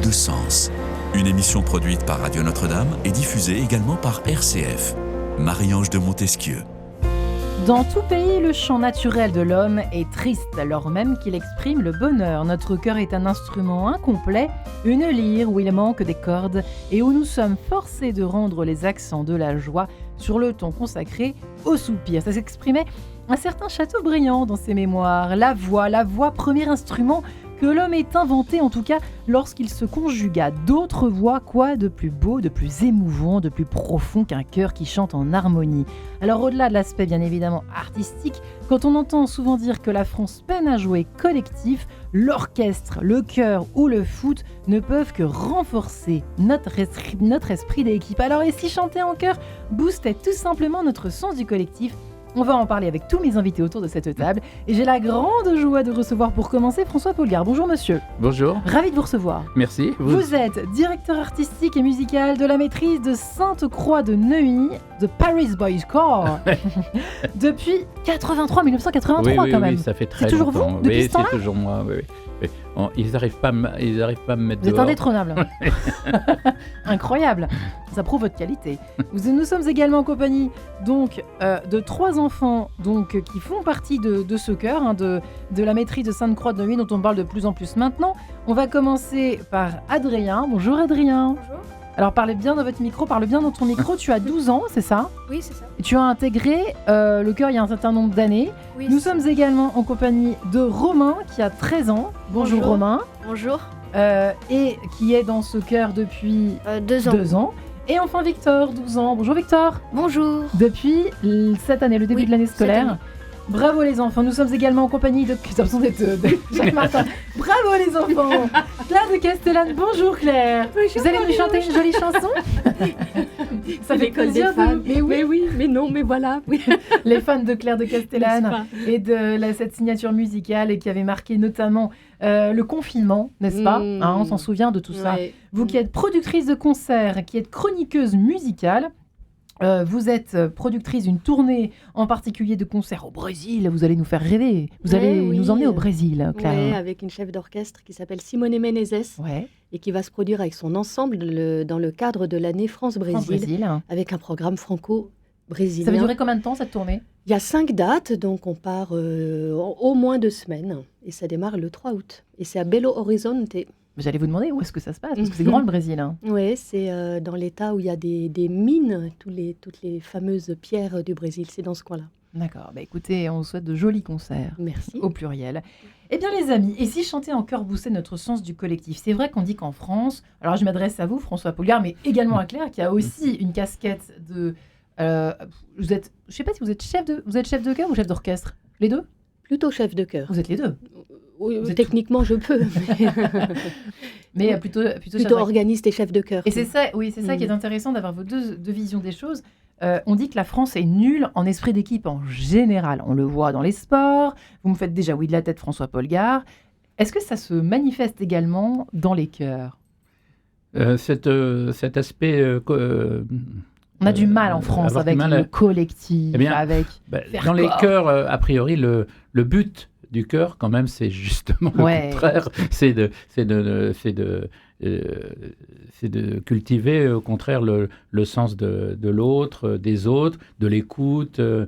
de sens. Une émission produite par Radio Notre-Dame et diffusée également par RCF. Marie-Ange de Montesquieu. Dans tout pays, le chant naturel de l'homme est triste, alors même qu'il exprime le bonheur. Notre cœur est un instrument incomplet, une lyre où il manque des cordes et où nous sommes forcés de rendre les accents de la joie sur le ton consacré au soupir. Ça s'exprimait un certain Chateaubriand dans ses mémoires. La voix, premier instrument que l'homme ait inventé, en tout cas lorsqu'il se conjugue à d'autres voix, quoi de plus beau, de plus émouvant, de plus profond qu'un cœur qui chante en harmonie. Alors au-delà de l'aspect bien évidemment artistique, quand on entend souvent dire que la France peine à jouer collectif, l'orchestre, le chœur ou le foot ne peuvent que renforcer notre esprit d'équipe. Alors et si chanter en chœur boostait tout simplement notre sens du collectif ? On va en parler avec tous mes invités autour de cette table. Et j'ai la grande joie de recevoir pour commencer François Polgar. Bonjour monsieur. Bonjour. Ravi de vous recevoir. Merci. Vous êtes directeur artistique et musical de la maîtrise de Sainte-Croix de Neuilly, de Paris Boys Choir, depuis 1983 oui, quand même. Oui, ça fait très longtemps. C'est toujours longtemps. Vous depuis ce temps-là? C'est toujours moi, oui. Ils n'arrivent pas à me mettre Vous êtes dehors. indétrônable. Incroyable. Ça prouve votre qualité. Nous sommes également en compagnie donc, de 3 enfants donc, qui font partie de ce chœur, de la maîtrise de Sainte-Croix de Neuilly dont on parle de plus en plus maintenant. On va commencer par Adrien. Bonjour Adrien. Bonjour. Alors parlez bien dans votre micro, parle bien dans ton micro. Tu as 12 ans, c'est ça? Oui, c'est ça. Et tu as intégré le chœur il y a un certain nombre d'années. Oui, Nous sommes également en compagnie de Romain qui a 13 ans. Bonjour Romain. Bonjour. Et qui est dans ce chœur depuis 2 ans. 2 ans. Et enfin Victor, 12 ans. Bonjour Victor. Bonjour. Depuis cette année, le début de l'année scolaire. Bravo les enfants. Nous sommes également en compagnie de Jacques Martin. Bravo les enfants. Claire de Castellane. Bonjour Claire. Vous allez nous chanter une jolie chanson? Ça fait plaisir de... Mais oui, mais non, mais voilà. Oui. Les fans de Claire de Castellane et de cette signature musicale qui avait marqué notamment le confinement, n'est-ce pas? On s'en souvient de tout ça. Vous qui êtes productrice de concerts, qui êtes chroniqueuse musicale, vous êtes productrice d'une tournée en particulier de concerts au Brésil. Vous allez nous faire rêver. Vous allez nous emmener au Brésil, Claire. Oui, avec une chef d'orchestre qui s'appelle Simone Menezes et qui va se produire avec son ensemble dans le cadre de l'année France-Brésil, avec un programme franco-brésilien. Ça va durer combien de temps cette tournée? Il y a 5 dates, donc on part au moins 2 semaines et ça démarre le 3 août. Et c'est à Belo Horizonte. J'allais vous demander où est-ce que ça se passe, parce que c'est grand le Brésil. Oui, c'est dans l'état où il y a des mines, toutes les fameuses pierres du Brésil, c'est dans ce coin-là. D'accord, écoutez, on vous souhaite de jolis concerts. Merci. Au pluriel. Eh bien les amis, et si chanter en chœur boostait notre sens du collectif? C'est vrai qu'on dit qu'en France, alors je m'adresse à vous François Polgar, mais également à Claire, qui a aussi une casquette de... je ne sais pas si vous êtes chef de chœur ou chef d'orchestre? Les deux? Plutôt chef de chœur. Vous êtes les deux? Oui, techniquement, je peux. Mais plutôt organiste et chef de chœur. Et c'est ça, ça qui est intéressant d'avoir vos deux visions des choses. On dit que la France est nulle en esprit d'équipe en général. On le voit dans les sports. Vous me faites déjà oui de la tête, François Polgar. Est-ce que ça se manifeste également dans les chœurs? Cet aspect... on a du mal en France avec le collectif, dans les chœurs, a priori, le but du chœur, quand même, c'est justement le contraire. C'est de cultiver, au contraire, le sens de l'autre, des autres, de l'écoute, de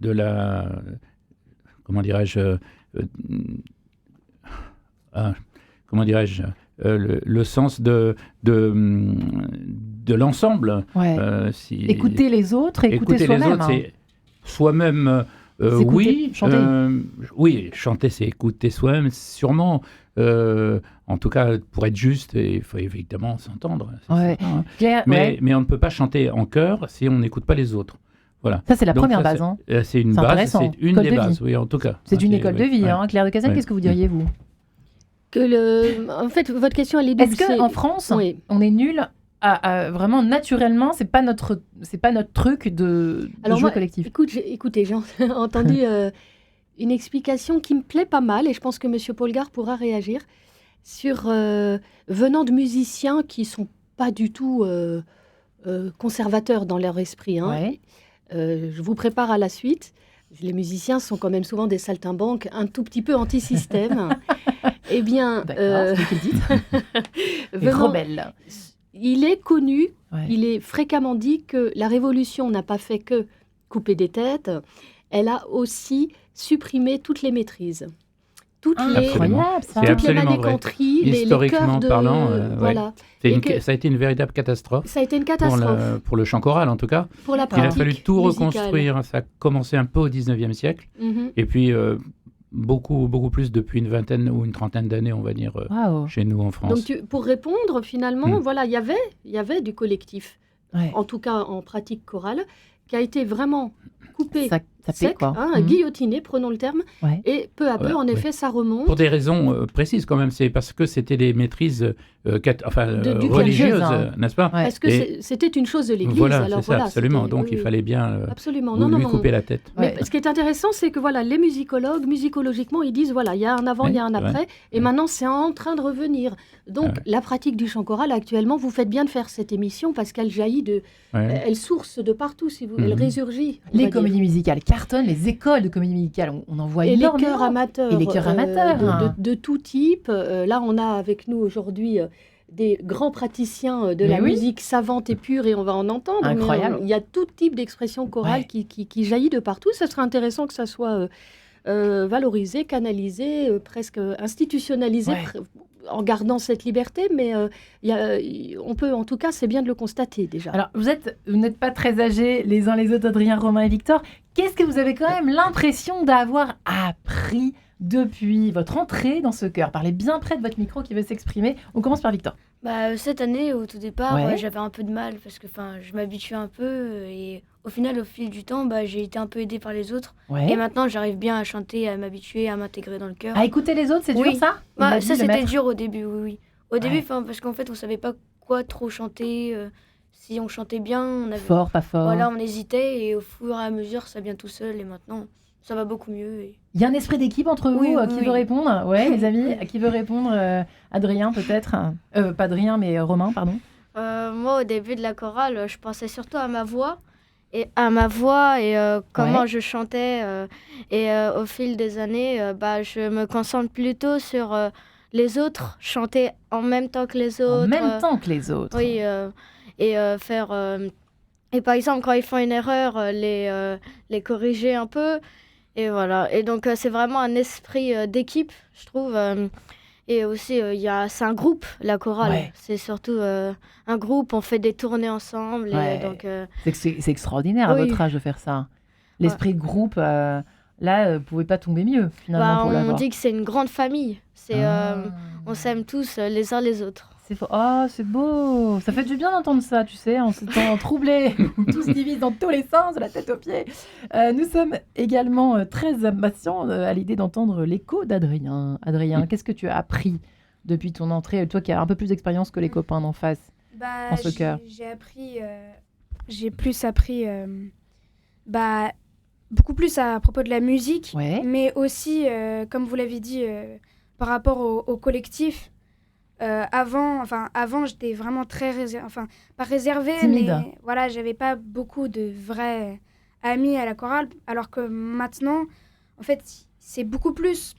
la... Comment dirais-je le sens de l'ensemble. Écouter les autres, écouter soi-même. Les autres, c'est soi-même... oui, chanter. Chanter, c'est écouter soi-même, sûrement. En tout cas, pour être juste, il faut évidemment s'entendre. Claire, mais on ne peut pas chanter en chœur si on n'écoute pas les autres. Voilà. Ça, c'est la première base. C'est une base, c'est une des bases, oui, en tout cas. C'est une école de vie, Claire de Castellane, qu'est-ce que vous diriez, vous? En fait, votre question, elle est double. Est-ce qu'en France, on est nul vraiment naturellement, c'est pas notre truc de jouer collectif? Écoutez, j'ai entendu une explication qui me plaît pas mal et je pense que M. Polgar pourra réagir sur venant de musiciens qui sont pas du tout conservateurs dans leur esprit. Je vous prépare à la suite. les musiciens sont quand même souvent des saltimbanques un tout petit peu anti-système. Eh bien, D'accord, c'est le titre. Les rebelles. Il est connu, Ouais. il est fréquemment dit que la Révolution n'a pas fait que couper des têtes, elle a aussi supprimé toutes les maîtrises. Incroyable, ça. C'est Toutes les absolument vrai. manécanteries, les Historiquement chœurs de... parlant, voilà. Ça a été une véritable catastrophe. Ça a été une catastrophe Pour le chant choral, en tout cas. pour la Il a pratique fallu tout musicale. reconstruire. Ça a commencé un peu au 19e siècle. Mhm. Et puis, beaucoup plus depuis une vingtaine ou une trentaine d'années, on va dire, Waouh. chez nous en France. Donc pour répondre, finalement, voilà, il y avait du collectif, Ouais. en tout cas en pratique chorale, qui a été vraiment coupé, Ça sec, quoi. guillotiné, prenons le terme, Ouais. et peu à peu, en effet, ça remonte. Pour des raisons précises quand même, c'est parce que c'était des maîtrises Du religieuses, religieuses, n'est-ce pas? Ouais. Parce que c'était une chose de l'Église. Voilà, alors c'est ça, voilà, absolument. c'était- Donc oui, il oui. fallait bien Absolument. lui couper la tête. Mais Ouais. ce qui est intéressant, c'est que voilà, les musicologues, musicologiquement, ils disent voilà, il y a un avant, il y a un après, et maintenant c'est en train de revenir. Donc la pratique du chant choral actuellement, vous faites bien de faire cette émission parce qu'elle jaillit elle source de partout, si vous, elle résurgit. on va Les dire. comédies musicales cartonnent, les écoles de comédie musicale, on en voit Et les énormément. chœurs amateurs. Et les chœurs amateurs. De tout type. Là, on a avec nous aujourd'hui des grands praticiens de Mais la oui. musique savante et pure, et on va en entendre. mais Incroyable. il y a tout type d'expression chorale Ouais. qui jaillit de partout. Ça serait intéressant que ça soit valorisé, canalisé, presque institutionnalisé, Ouais. en gardant cette liberté. Mais on peut, en tout cas, c'est bien de le constater déjà. Alors, vous n'êtes pas très âgés les uns les autres, Adrien, Romain et Victor. Qu'est-ce que vous avez quand même l'impression d'avoir appris depuis votre entrée dans ce chœur? Parlez bien près de votre micro qui veut s'exprimer. On commence par Victor. Cette année, au tout départ, Ouais. j'avais un peu de mal parce que je m'habituais un peu et au final, au fil du temps, j'ai été un peu aidée par les autres. Et Ouais. maintenant, j'arrive bien à chanter, à m'habituer, à m'intégrer dans le chœur. À écouter les autres, c'est dur Oui. ça? Il m'a dit, Ça, le c'était maître. dur au début, oui. Au Ouais. début, parce qu'en fait, on savait pas quoi trop chanter. Si on chantait bien, on avait... Fort, pas fort. Voilà, on hésitait et au fur et à mesure, ça vient tout seul. Et maintenant, ça va beaucoup mieux. Et... Il y a un esprit d'équipe entre vous Oui, qui oui. veut répondre? Ouais, les amis, qui veut répondre? Adrien, peut-être? Pas Adrien, mais Romain, pardon. Moi, au début de la chorale, je pensais surtout à ma voix et comment Ouais. je chantais. Au fil des années, je me concentre plutôt sur les autres, chanter en même temps que les autres. En même temps que les autres. Oui, faire... et par exemple, quand ils font une erreur, les corriger un peu. Et voilà. Et donc, c'est vraiment un esprit d'équipe, je trouve. Et aussi, c'est un groupe, la chorale. Ouais. C'est surtout un groupe, on fait des tournées ensemble. Ouais. Et donc, C'est extraordinaire à Oui. votre âge de faire ça. L'esprit de groupe, là, vous pouvez pas tomber mieux, finalement, pour on l'avoir. dit que c'est une grande famille. On s'aime tous les uns les autres. C'est faux. Oh, c'est beau. Ça fait du bien d'entendre ça, tu sais, en ce temps troublé, où tout se divise dans tous les sens, de la tête aux pieds. Nous sommes également très impatients à l'idée d'entendre l'écho d'Adrien. Adrien, qu'est-ce que tu as appris depuis ton entrée, toi qui as un peu plus d'expérience que les copains d'en face, en ce chœur? J'ai plus appris beaucoup plus à propos de la musique, Ouais. mais aussi, comme vous l'avez dit, par rapport au collectif. Avant, j'étais vraiment très pas réservée, Timide. mais voilà, j'avais pas beaucoup de vrais amis à la chorale, alors que maintenant, en fait, c'est beaucoup plus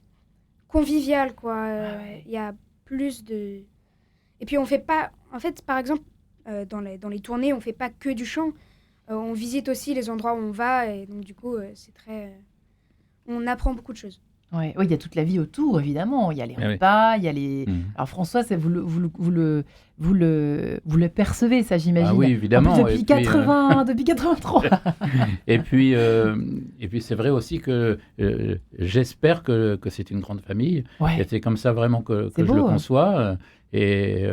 convivial, quoi. Il y a plus de... Et puis on fait pas... En fait, par exemple, dans les tournées, on fait pas que du chant. On visite aussi les endroits où on va, et donc du coup, c'est très... on apprend beaucoup de choses. Ouais, il y a toute la vie autour, évidemment. Il y a les Ah oui. repas, il y a les... Alors François, vous le percevez, ça, j'imagine. Ah oui, évidemment. En plus, depuis 83. Et puis c'est vrai aussi que j'espère que c'est une grande famille. Ouais. Et c'est comme ça vraiment que C'est je le beau, hein. conçois. Et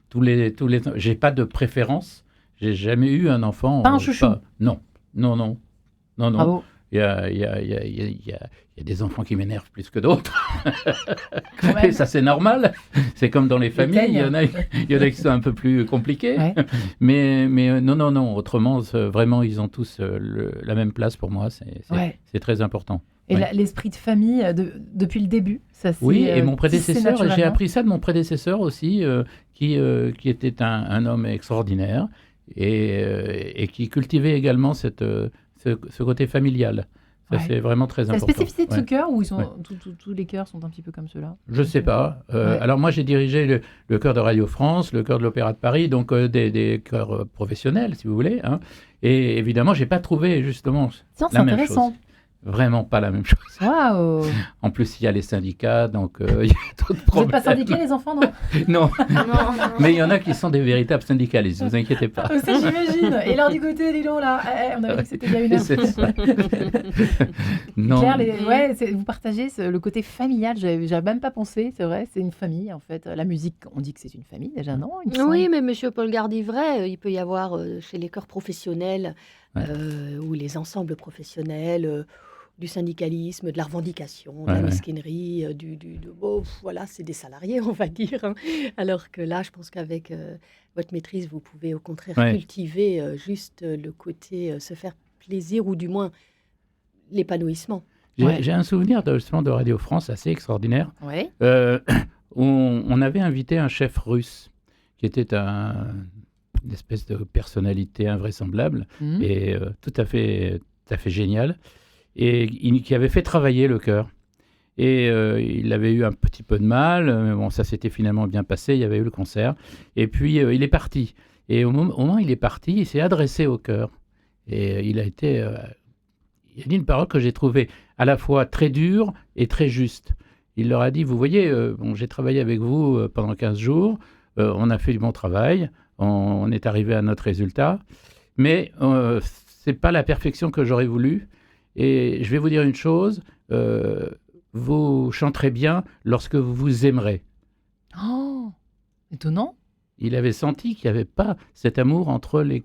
tous les j'ai pas de préférence. J'ai jamais eu un enfant. Pas un chouchou. Non. Bravo. Il y a des enfants qui m'énervent plus que d'autres. Quand même. Et ça, c'est normal. C'est comme dans les familles. Il y en a qui sont un peu plus compliqués. Ouais. Mais non. Autrement, vraiment, ils ont tous la même place pour moi. Ouais. C'est très important. Et Ouais. l'esprit de famille, depuis le début, ça c'est... Oui, et mon tissé prédécesseur, j'ai naturellement. appris ça de mon prédécesseur aussi, qui était un homme extraordinaire et qui cultivait également ce côté familial. Ça, c'est vraiment très important. C'est la spécificité de ce chœur ou tous les chœurs sont un petit peu comme ceux-là? Je ne sais pas. Alors moi, j'ai dirigé le chœur de Radio France, le chœur de l'Opéra de Paris, donc des chœurs professionnels, si vous voulez. Hein. Et évidemment, je n'ai pas trouvé justement la même chose. Vraiment pas la même chose. Waouh! En plus, il y a les syndicats, donc il y a d'autres problèmes. Vous n'êtes pas syndiqués, les enfants, non? Non. Mais il y y en a qui sont des véritables syndicalistes, ne vous inquiétez pas. Ça, j'imagine. Et alors, du côté, dis donc, là, on avait dit que c'était il y a une heure. Non. Claire, vous partagez le côté familial, j'avais même pas pensé, c'est vrai, c'est une famille, en fait. La musique, on dit que c'est une famille, déjà, non? Oui, mais Monsieur Paul Gardivray, il peut y avoir chez les chœurs professionnels ou les ensembles professionnels du syndicalisme, de la revendication, de la mesquinerie, voilà, c'est des salariés, on va dire. Hein. Alors que là, je pense qu'avec votre maîtrise, vous pouvez au contraire cultiver juste le côté se faire plaisir ou du moins l'épanouissement. J'ai un souvenir justement de Radio France assez extraordinaire. Ouais. On avait invité un chef russe qui était une espèce de personnalité invraisemblable et tout à fait génial. Et qui avait fait travailler le chœur. Et il avait eu un petit peu de mal, mais bon, ça s'était finalement bien passé, il y avait eu le concert. Et puis, il est parti. Et au moment où il est parti, il s'est adressé au chœur. Et il a dit une parole que j'ai trouvée à la fois très dure et très juste. Il leur a dit, vous voyez, j'ai travaillé avec vous pendant 15 jours, on a fait du bon travail, on est arrivé à notre résultat, mais ce n'est pas la perfection que j'aurais voulu. Et je vais vous dire une chose, vous chanterez bien lorsque vous vous aimerez. Oh, étonnant. Il avait senti qu'il n'y avait pas cet amour entre les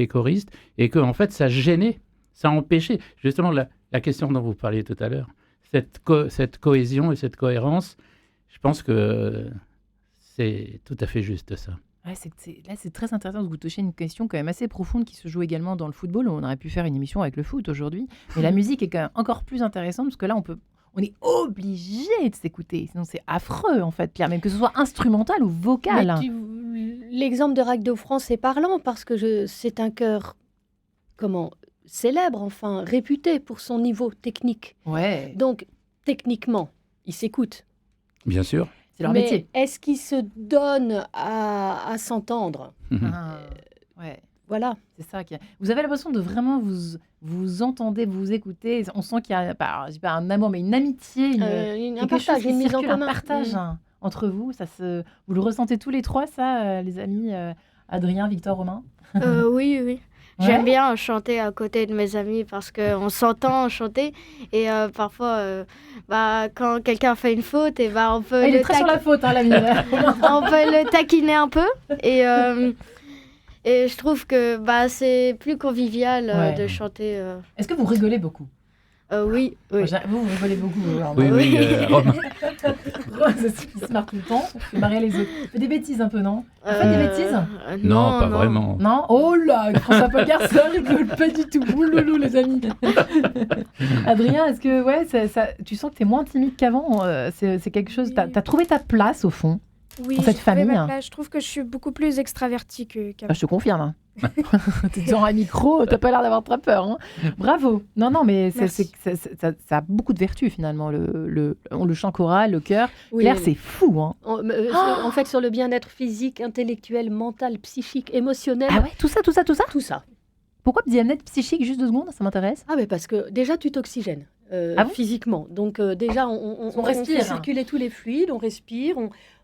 choristes et qu'en fait, ça gênait, ça empêchait. Justement, la question dont vous parliez tout à l'heure, cette cohésion et cette cohérence, je pense que c'est tout à fait juste ça. Ouais, là, c'est très intéressant de vous toucher une question quand même assez profonde qui se joue également dans le football. On aurait pu faire une émission avec le foot aujourd'hui. Mais la musique est quand même encore plus intéressante parce que là, on est obligé de s'écouter. Sinon, c'est affreux, en fait, Claire, même que ce soit instrumental ou vocal. L'exemple de Radio France est parlant parce que c'est un chœur célèbre, enfin, réputé pour son niveau technique. Ouais. Donc, techniquement, il s'écoute. Bien sûr. C'est leur métier. Est-ce qu'ils se donnent à s'entendre? Ouais. Voilà. C'est ça. Vous avez l'impression de vraiment vous entendez, vous écoutez. On sent qu'il y a, je dis pas un amour, mais une amitié, un partage, une mise en commun. Un partage entre vous. Vous le ressentez tous les trois, ça, les amis Adrien, Victor, Romain? Oui. Ouais. J'aime bien chanter à côté de mes amis parce qu'on s'entend chanter et parfois quand quelqu'un fait une faute et on peut il est très sur la faute l'ami. On peut le taquiner un peu et je trouve que c'est plus convivial de chanter. Est-ce que vous rigolez beaucoup? Oui. Vous rigolez beaucoup. Oui, Romain. Il se marre tout le temps, il fait marrer les autres. Il fait des bêtises un peu, non? Vous faites des bêtises? Non, pas vraiment. Non? Oh là, François-Paul Garçon rigole pas du tout. Ouloulou, les amis. Adrien, est-ce que tu sens que tu es moins timide qu'avant? C'est quelque chose. Tu as trouvé ta place au fond dans cette famille? Ma place. Je trouve que je suis beaucoup plus extravertie qu'avant. Je te confirme. Tu es devant un micro, t'as pas l'air d'avoir très peur. Hein. Bravo. Non, mais ça a beaucoup de vertus finalement, le chant choral, le chœur. Oui, Claire, c'est fou. Hein. En fait, sur le bien-être physique, intellectuel, mental, psychique, émotionnel. Ah ouais, tout ça? Tout ça. Pourquoi bien-être psychique? Juste 2 secondes, ça m'intéresse. Ah mais parce que déjà, tu t'oxygènes physiquement. Donc déjà, on respire. Fait circuler tous les fluides, on respire,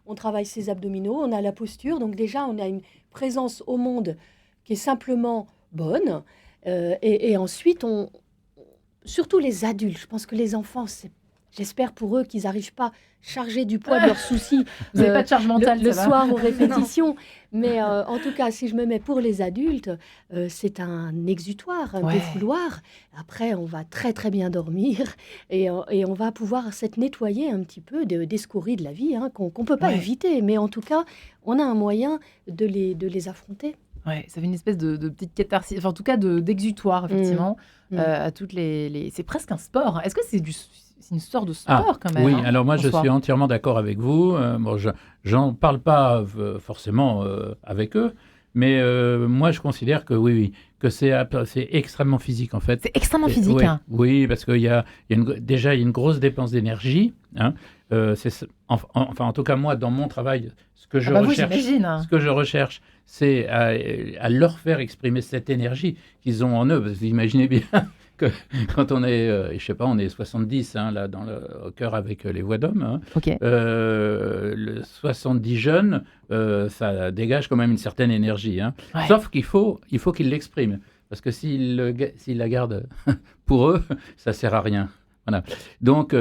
on travaille ses abdominaux, on a la posture. Donc déjà, on a une présence au monde qui est simplement bonne. Et ensuite, surtout les adultes, je pense que les enfants, j'espère pour eux qu'ils n'arrivent pas chargés du poids de leurs soucis. Vous n'avez pas de charge mentale, le soir aux répétitions. Mais en tout cas, si je me mets pour les adultes, c'est un exutoire, un défouloir. Après, on va très très bien dormir et on va pouvoir s'être nettoyé un petit peu des scories de la vie qu'on ne peut pas éviter. Mais en tout cas, on a un moyen de les affronter. Ouais, ça fait une espèce de petite catharsis, enfin en tout cas d'exutoire effectivement à toutes les. C'est presque un sport. Est-ce que c'est une sorte de sport quand même? Oui, alors moi je suis entièrement d'accord avec vous. J'en parle pas forcément avec eux, Mais moi, je considère que oui, que c'est extrêmement physique en fait. C'est extrêmement physique. Oui, Hein. oui, parce qu'il y a déjà une grosse dépense d'énergie. Hein. En tout cas, moi, dans mon travail, ce que je recherche, c'est à leur faire exprimer cette énergie qu'ils ont en eux. Parce que vous imaginez bien que quand on est, je sais pas, on est 70 là au cœur avec les voix d'hommes. Hein, okay. 70 jeunes, ça dégage quand même une certaine énergie. Hein. Ouais. Sauf qu'il faut qu'ils l'expriment. Parce que s'ils la gardent pour eux, ça ne sert à rien. Voilà. Donc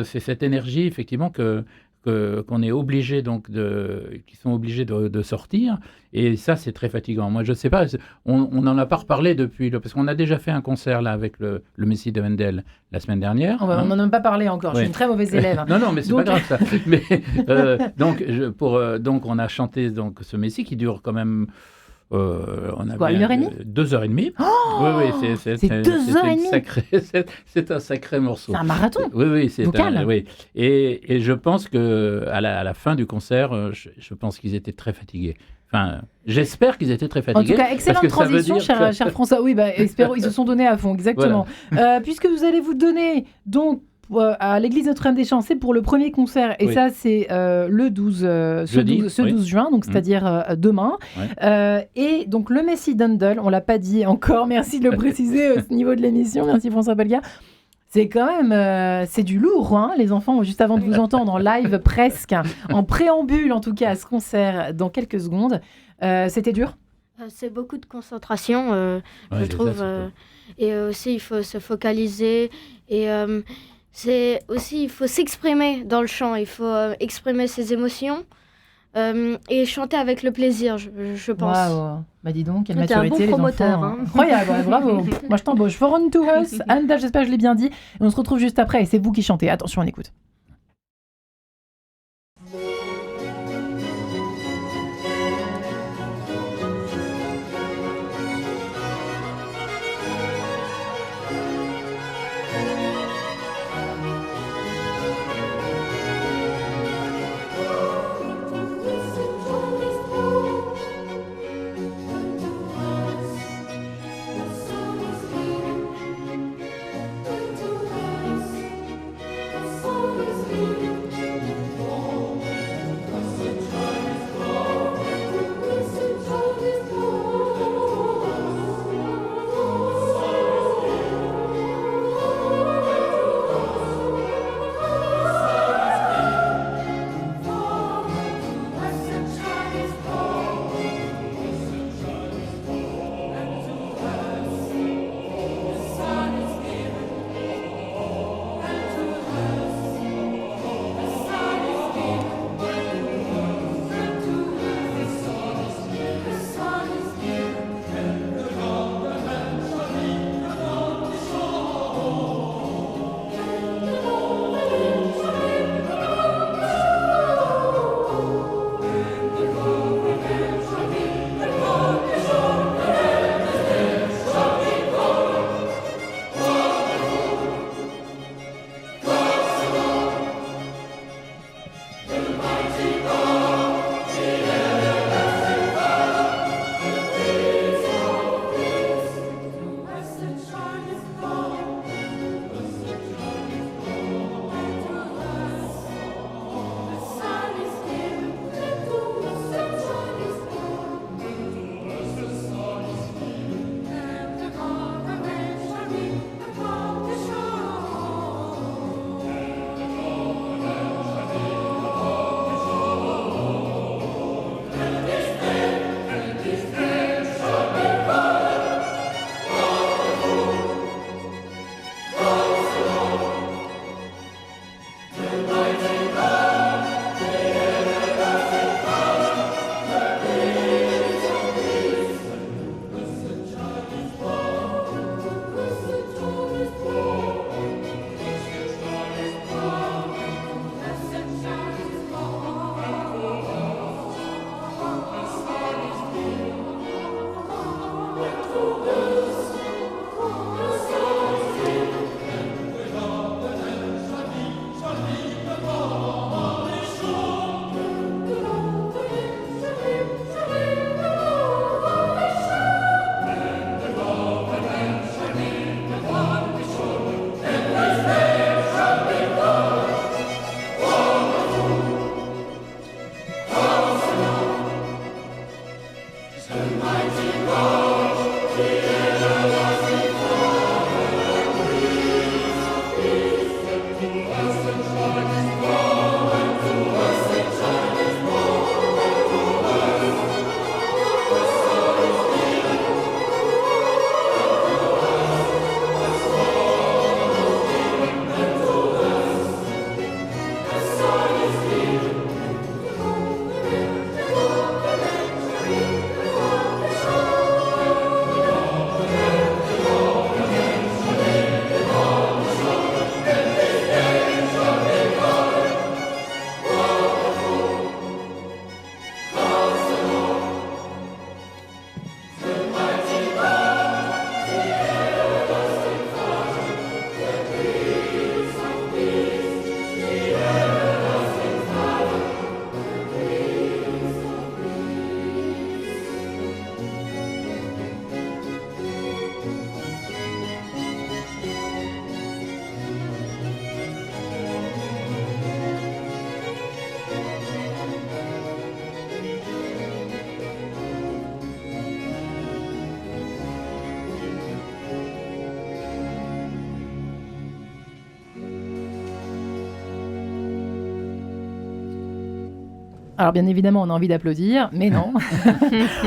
c'est cette énergie, effectivement, qu'on est obligé, qu'ils sont obligés de sortir. Et ça, c'est très fatigant. Moi, je ne sais pas, on n'en a pas reparlé depuis, parce qu'on a déjà fait un concert là avec le Messie de Wendel la semaine dernière. On n'en a même pas parlé encore, je suis une très mauvaise élève. Non, mais c'est pas grave ça. Mais, donc, on a chanté ce Messie qui dure quand même... on a quoi, 1h30 2h30. Oh, oui, c'est 2h30. C'est un sacré morceau. C'est un marathon. Oui, c'est vocal. Oui. Et je pense que à la fin du concert, je pense qu'ils étaient très fatigués. Enfin, j'espère qu'ils étaient très fatigués. En tout cas, excellente transition, cher François. Oui, espérons, ils se sont donnés à fond, exactement. Voilà. Puisque vous allez vous donner donc à l'église Notre-Dame-des-Champs, c'est pour le premier concert, et ça c'est le 12 juin, donc c'est-à-dire demain. Et donc le Messie d'Handel, on l'a pas dit encore, merci de le préciser au niveau de l'émission, merci François Pelgard. C'est quand même, c'est du lourd, hein, les enfants, juste avant de vous entendre en live presque, en préambule en tout cas à ce concert dans quelques secondes. C'était dur ? C'est beaucoup de concentration, je trouve. Et aussi, il faut se focaliser. Et c'est aussi, il faut s'exprimer dans le chant. Il faut exprimer ses émotions et chanter avec le plaisir, je pense. Waouh. Bah dis donc, quelle T'es maturité, un bon promoteur, les enfants. hein. Incroyable, bravo. Moi je t'embauche. For On To Us, Anda, j'espère que je l'ai bien dit. Et on se retrouve juste après et c'est vous qui chantez. Attention, on écoute. Soul Alors bien évidemment, on a envie d'applaudir, mais non.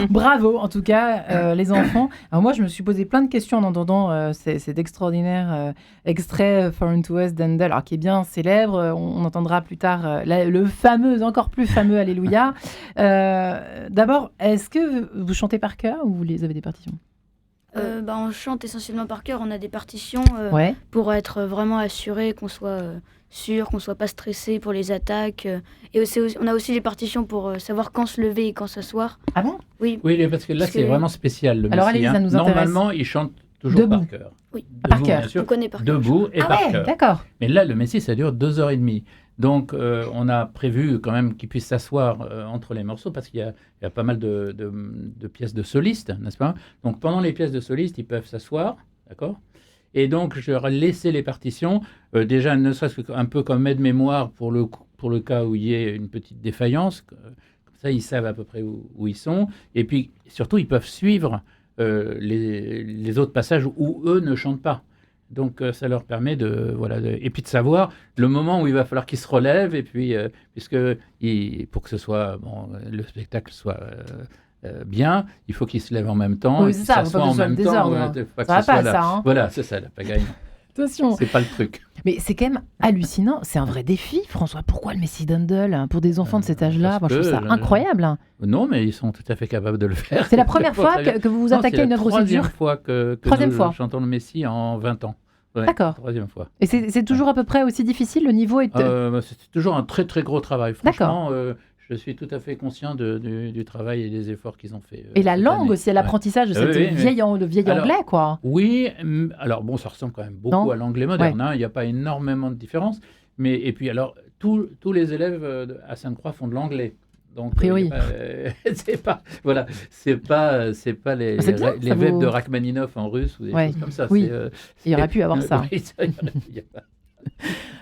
Bravo, en tout cas, les enfants. Alors moi, je me suis posé plein de questions en entendant cet extraordinaire extrait Foreign to Us d'Handel, alors qui est bien célèbre. On entendra plus tard le fameux, encore plus fameux Alléluia. D'abord, est-ce que vous chantez par cœur ou vous avez des partitions ? On chante essentiellement par cœur. On a des partitions Ouais. pour être vraiment assuré qu'on soit sûr, qu'on soit pas stressé pour les attaques. Et aussi, on a aussi des partitions pour savoir quand se lever et quand s'asseoir. Ah bon ? Oui. Oui, parce que là, c'est vraiment spécial, le Alors, Messie. allez, ça nous intéresse. Normalement, il chante toujours Debout. par cœur. Oui. Par Debout, cœur. bien sûr. On connaît par cœur. Debout et Ah par ouais, cœur. d'accord. Mais là, le Messie, ça dure 2h30. Donc, on a prévu quand même qu'il puisse s'asseoir entre les morceaux parce qu'il y a pas mal de pièces de solistes, n'est-ce pas ? Donc, pendant les pièces de solistes, ils peuvent s'asseoir, d'accord ? Et donc, je leur ai laissé les partitions, déjà, ne serait-ce qu'un peu comme aide-mémoire pour le cas où il y ait une petite défaillance. Comme ça, ils savent à peu près où ils sont. Et puis, surtout, ils peuvent suivre les autres passages où eux ne chantent pas. Donc, ça leur permet et puis de savoir le moment où il va falloir qu'ils se relèvent, et puis, pour que ce soit, le spectacle soit bien, il faut qu'ils se lèvent en même temps. Oui, et c'est qu'ils ça, faut s'assoient pas que en ce soit même le temps. désordre. Faut pas que Ça va ce soit pas, là. ça, hein. Voilà, c'est ça, la pagaille. Attention. C'est pas le truc. Mais c'est quand même hallucinant. C'est un vrai défi, François. Pourquoi le Messie d'Handel pour des enfants de cet âge-là ? Moi, je trouve ça incroyable. Non, mais ils sont tout à fait capables de le faire. C'est la première fois que vous vous attaquez à une œuvre aussi dure ? Troisième fois que nous chantons le Messie en 20 ans. Ouais, D'accord. Troisième fois. Et c'est toujours à peu près aussi difficile, le niveau est... C'est toujours un très très gros travail. Franchement, je suis tout à fait conscient du travail et des efforts qu'ils ont fait. Et la langue aussi, l'apprentissage de cette vieille anglais, quoi. Oui, alors bon, ça ressemble quand même beaucoup à l'anglais moderne. Il n'y a pas énormément de différence. Et puis alors, tous les élèves à Sainte-Croix font de l'anglais. Donc, a priori. c'est pas les verbes de Rachmaninov en russe ou des choses comme ça. Oui, il y aurait pu y avoir ça.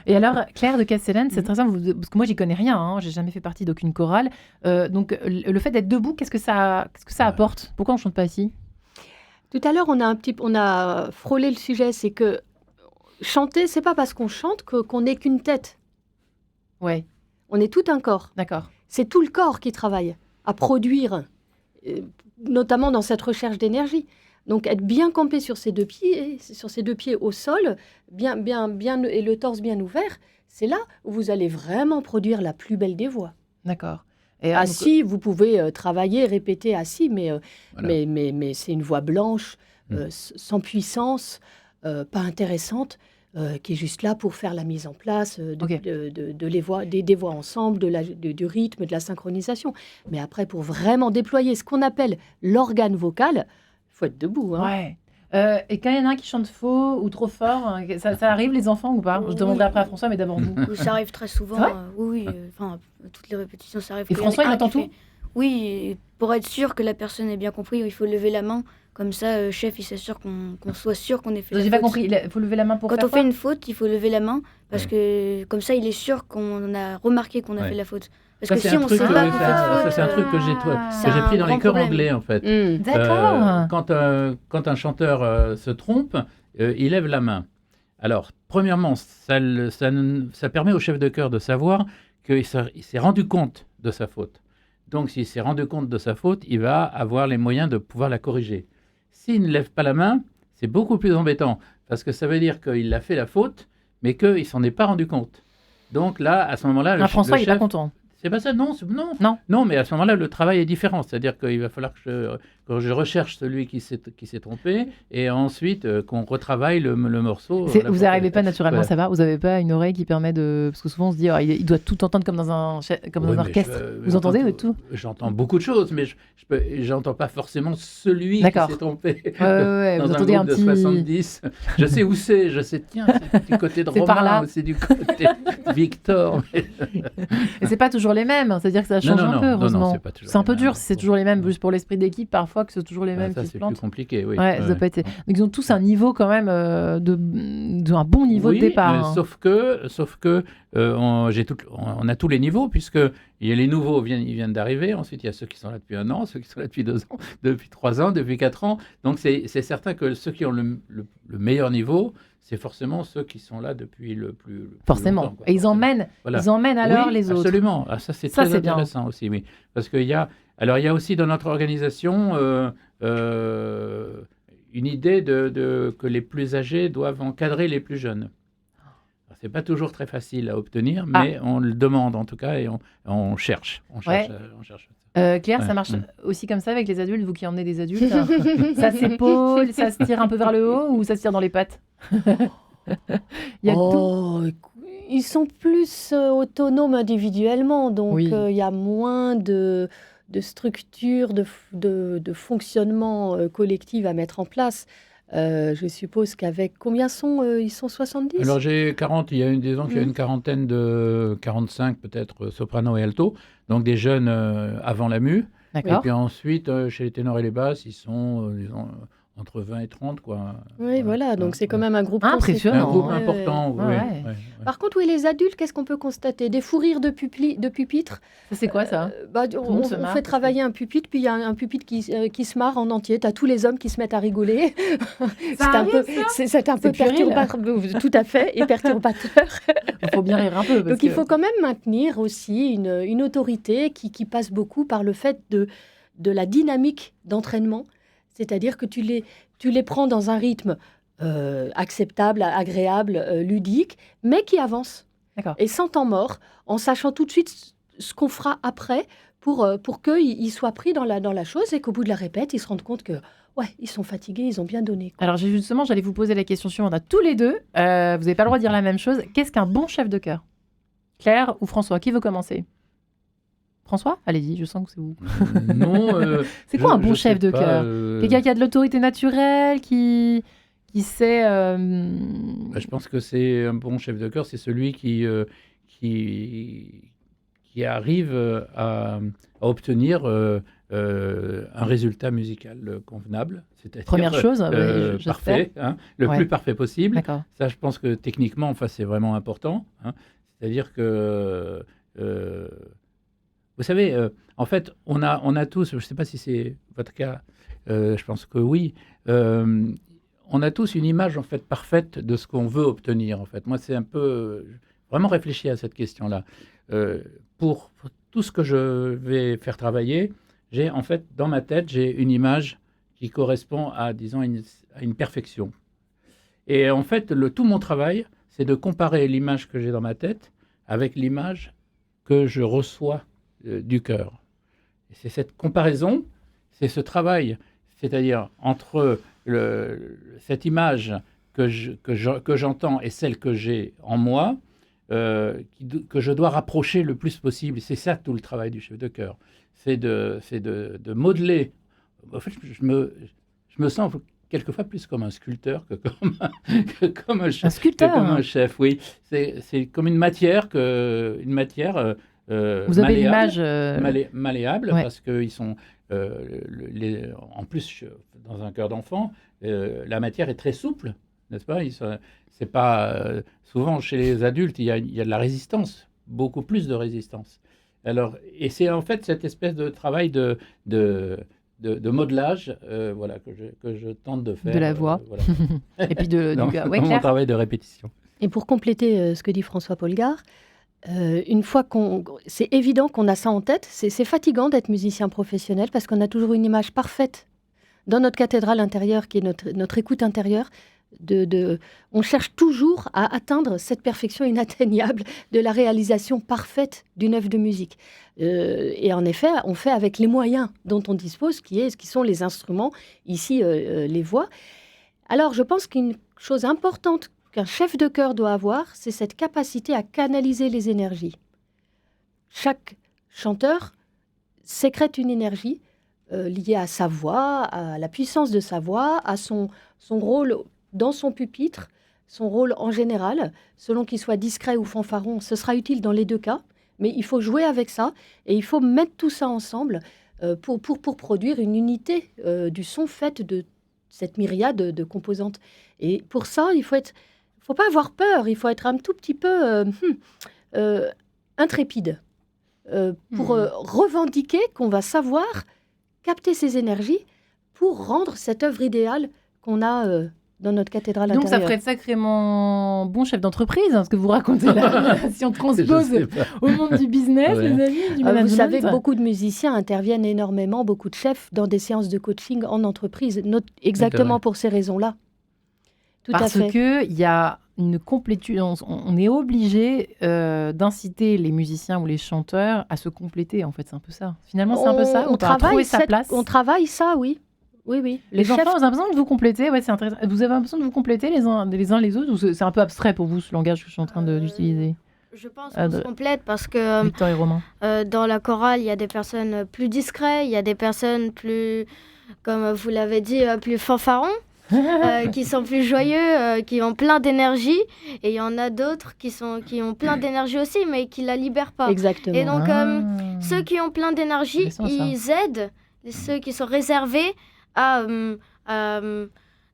Et alors, Claire de Castellane, c'est très simple, parce que moi, j'y connais rien, j'ai jamais fait partie d'aucune chorale. Donc, le fait d'être debout, qu'est-ce que ça apporte ? Pourquoi on ne chante pas assis ? Tout à l'heure, on a frôlé le sujet, c'est que chanter, c'est pas parce qu'on chante qu'on n'est qu'une tête. Ouais. On est tout un corps. D'accord. C'est tout le corps qui travaille à produire, notamment dans cette recherche d'énergie. Donc, être bien campé sur ses deux pieds au sol, bien, et le torse bien ouvert, c'est là où vous allez vraiment produire la plus belle des voix. D'accord. Et assis, vous pouvez travailler, répéter assis, mais c'est une voix blanche, sans puissance, pas intéressante, qui est juste là pour faire la mise en place des voix ensemble, du rythme, de la synchronisation. Mais après, pour vraiment déployer ce qu'on appelle l'organe vocal, il faut être debout. Ouais. Et quand il y en a un qui chante faux ou trop fort, ça arrive les enfants ou pas ? Je demanderai après à François, mais d'abord vous. Oui, ça arrive très souvent. Toutes les répétitions, ça arrive. Et François, il entend tout ? Oui, pour être sûr que la personne ait bien compris, il faut lever la main Comme ça, chef, il s'assure qu'on soit sûr qu'on ait fait la J'ai faute. pas compris, il faut lever la main pour Quand faire on fait une faute, il faut lever la main parce que comme ça, il est sûr qu'on a remarqué qu'on a fait la faute. Parce Ça, que c'est si un on ne truc, sait pas qu'on fait ça, de faute, c'est un truc que j'ai c'est pris un dans les grand chœurs problème. anglais, en fait. D'accord. Quand un chanteur se trompe, il lève la main. Alors, premièrement, ça permet au chef de chœur de savoir qu'il s'est rendu compte de sa faute. Donc, s'il s'est rendu compte de sa faute, il va avoir les moyens de pouvoir la corriger. S'il ne lève pas la main, c'est beaucoup plus embêtant, parce que ça veut dire qu'il a fait la faute, mais qu'il ne s'en est pas rendu compte. Donc là, à ce moment-là, François, le il chef... est pas content. C'est pas ça, non, mais à ce moment-là, le travail est différent. C'est-à-dire qu'il va falloir que je recherche celui qui s'est trompé et ensuite qu'on retravaille le morceau. Vous n'arrivez pas naturellement, Voilà. ça va? Vous n'avez pas une oreille qui permet de... Parce que souvent, on se dit, il doit tout entendre comme dans un orchestre. Vous entendez tout? J'entends beaucoup de choses, mais j'entends pas forcément celui D'accord. qui s'est trompé. Ouais, Dans vous un entendez groupe un petit... de 70, je sais où c'est, tiens, c'est du côté de C'est par là. Romain, c'est du côté de Victor. Et c'est pas toujours les mêmes, c'est-à-dire que ça change un peu, heureusement. c'est pas toujours C'est un peu les dur mêmes. si c'est toujours les mêmes, juste pour l'esprit d'équipe, parfois que c'est toujours les mêmes Ça, qui se c'est plantent. plus compliqué, oui. Ouais, ça doit pas être... Donc ils ont tous un niveau quand même, un bon niveau de départ. Hein. Sauf que on a tous les niveaux, puisque il y a les nouveaux, ils viennent d'arriver, ensuite il y a ceux qui sont là depuis 1 an, ceux qui sont là depuis 2 ans, depuis 3 ans, depuis 4 ans. Donc c'est certain que ceux qui ont le meilleur niveau, c'est forcément ceux qui sont là depuis le plus Forcément. longtemps, quoi. Et ils emmènent alors les autres. Absolument. Ah, ça, c'est très intéressant aussi, oui. Parce qu'il y a aussi dans notre organisation une idée que les plus âgés doivent encadrer les plus jeunes. Ce n'est pas toujours très facile à obtenir, mais on le demande en tout cas et on cherche. On cherche. Claire, ça marche aussi comme ça avec les adultes, vous qui emmenez des adultes? Ça s'épaule, ça se tire un peu vers le haut ou ça se tire dans les pattes? Ils sont plus autonomes individuellement, donc il y a moins de structures, de fonctionnement collectif à mettre en place. Je suppose qu'avec... Combien ils sont 70? Alors j'ai 40, il y a qu'il y a une quarantaine de 45 peut-être soprano et alto, donc des jeunes avant la mue. D'accord. Et puis ensuite, chez les ténors et les basses, ils sont entre 20 et 30, quoi. Oui, voilà, donc c'est quand même un groupe impressionnant. Un groupe important, oui. Par contre, les adultes, qu'est-ce qu'on peut constater? Des fous rires de pupitre. Ça, c'est quoi, ça? On fait travailler un pupitre, puis il y a un pupitre qui se marre en entier. Tu as tous les hommes qui se mettent à rigoler. C'est un peu perturbateur. Tout à fait, et perturbateur. Il faut bien rire un peu. Donc il faut quand même maintenir aussi une autorité qui passe beaucoup par le fait de la dynamique d'entraînement. C'est-à-dire que tu les prends dans un rythme acceptable, agréable, ludique, mais qui avance. D'accord. Et sans temps mort, en sachant tout de suite ce qu'on fera après pour qu'ils soient pris dans la chose et qu'au bout de la répète, ils se rendent compte que ils sont fatigués, ils ont bien donné. Alors justement, j'allais vous poser la question suivante à tous les deux. Vous n'avez pas le droit de dire la même chose. Qu'est-ce qu'un bon chef de chœur? Claire ou François? Qui veut commencer? François, allez-y, je sens que c'est vous. Non. C'est quoi un bon chef de chœur? Quelqu'un qui a de l'autorité naturelle, qui sait... Je pense que c'est un bon chef de chœur, c'est celui qui arrive à obtenir un résultat musical convenable. C'est-à-dire, première chose, parfait, le plus parfait possible. D'accord. Ça, je pense que techniquement, c'est vraiment important. C'est-à-dire que... vous savez, en fait, on a tous, je ne sais pas si c'est votre cas, je pense que oui, on a tous une image en fait parfaite de ce qu'on veut obtenir. En fait, moi, c'est un peu vraiment réfléchi à cette question-là. Pour tout ce que je vais faire travailler, j'ai en fait dans ma tête, j'ai une image qui correspond à, disons, à une perfection. Et en fait, tout mon travail, c'est de comparer l'image que j'ai dans ma tête avec l'image que je reçois du cœur. Et c'est cette comparaison, c'est ce travail, c'est-à-dire entre cette image que j'entends et celle que j'ai en moi, que je dois rapprocher le plus possible. Et c'est ça tout le travail du chef de chœur. C'est de modeler. En fait, je me sens quelquefois plus comme un sculpteur que comme un chef. Un sculpteur. Comme un chef, oui. C'est comme une matière vous avez l'image malléable, ouais. parce qu'ils sont en plus, dans un chœur d'enfant, la matière est très souple, n'est-ce pas? C'est pas souvent chez les adultes, il y a de la résistance, beaucoup plus de résistance. Alors, et c'est en fait cette espèce de travail de modelage, voilà, que je tente de faire. De la voix. Voilà. Et puis mon travail de répétition. Et pour compléter ce que dit François Polgar, une fois c'est évident qu'on a ça en tête, c'est fatigant d'être musicien professionnel parce qu'on a toujours une image parfaite dans notre cathédrale intérieure qui est notre écoute intérieure. On cherche toujours à atteindre cette perfection inatteignable de la réalisation parfaite d'une œuvre de musique. Et en effet, on fait avec les moyens dont on dispose, qui sont les instruments, ici les voix. Alors je pense qu'une chose importante qu'un chef de chœur doit avoir, c'est cette capacité à canaliser les énergies. Chaque chanteur sécrète une énergie liée à sa voix, à la puissance de sa voix, à son rôle dans son pupitre, son rôle en général, selon qu'il soit discret ou fanfaron, ce sera utile dans les deux cas, mais il faut jouer avec ça et il faut mettre tout ça ensemble pour produire une unité du son faite de cette myriade de composantes. Et pour ça, il faut pas avoir peur, il faut être un tout petit peu intrépide pour revendiquer qu'on va savoir capter ces énergies pour rendre cette œuvre idéale qu'on a dans notre cathédrale Donc intérieure. ça ferait de sacrément bon chef d'entreprise, ce que vous racontez là, si on transpose au monde du business, Ouais. les amis, du management. Vous savez que beaucoup de musiciens interviennent énormément, beaucoup de chefs, dans des séances de coaching en entreprise, exactement pour ces raisons-là. Tout à Parce fait. qu'il y a une complétude, on est obligé d'inciter les musiciens ou les chanteurs à se compléter, en fait, c'est un peu ça. Finalement, c'est un peu ça, on à trouver sa place. On travaille ça, oui. Oui, oui. Les enfants, vous avez besoin de vous compléter, ouais, c'est intéressant. Vous avez besoin de vous compléter les uns les autres, ou c'est un peu abstrait pour vous, ce langage que je suis en train d'utiliser? Je pense qu'on se complète parce que Victor et Romain. dans la chorale, il y a des personnes plus discrètes, il y a des personnes plus, comme vous l'avez dit, plus fanfarons, qui sont plus joyeux, qui ont plein d'énergie. Et il y en a d'autres qui ont plein d'énergie aussi, mais qui la libèrent pas. Exactement. Et donc, ceux qui ont plein d'énergie, ils aident ceux qui sont réservés à